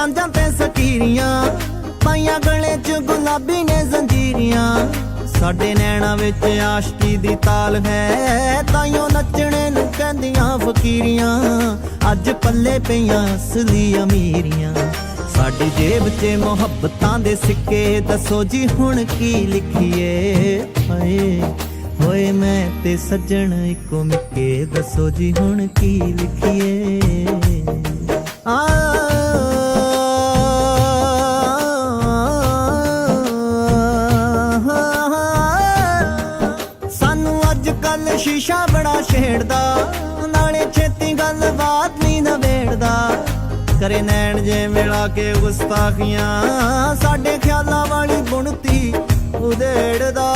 ਸਾਂਝਾਂ ਤੇ ਸਕੀਰੀਆਂ, ਪਾਈਆਂ ਗਲੇ 'ਚ ਗੁਲਾਬੀ ਨੇ ਜ਼ੰਜੀਰੀਆਂ। ਸਾਡੇ ਨੈਣਾਂ ਵਿੱਚ ਆਸ਼ਕੀ ਦੀ ਤਾਲ ਹੈ, ਤਾਈਓ ਨੱਚਣੇ ਨੂੰ ਕਹਿੰਦੀਆਂ ਫਕੀਰੀਆਂ। ਅੱਜ ਪੱਲੇ ਪਈਆਂ ਅਸਲੀ ਅਮੀਰੀਆਂ, ਸਾਡੀ ਜੇਬ 'ਚ ਮੁਹੱਬਤਾਂ ਦੇ ਸਿੱਕੇ। ਦੱਸੋ ਜੀ ਹੁਣ ਕੀ ਲਿਖੀਏ, ਹਾਏ ਹੋਏ ਮੈਂ ਤੇ ਸੱਜਣ ਇੱਕੋ ਮਿੱਕੇ। ਦੱਸੋ ਜੀ ਹੁਣ ਕੀ ਲਿਖੀਏ। ਸਾਨੂੰ ਅੱਜ ਕੱਲ ਸ਼ੀਸ਼ਾ ਬੜਾ ਛੇੜਦਾ, ਨਾਲੇ ਛੇਤੀ ਗੱਲਬਾਤ ਨਹੀਂ ਨਵੇੜਦਾ। ਕਰੇ ਨੈਣ ਜੇ ਮਿਲਾ ਕੇ ਗੁਸਤਾਖੀਆਂ, ਸਾਡੇ ਖਿਆਲਾਂ ਵਾਲੀ ਬੁਣਤੀ ਉਧੇੜਦਾ।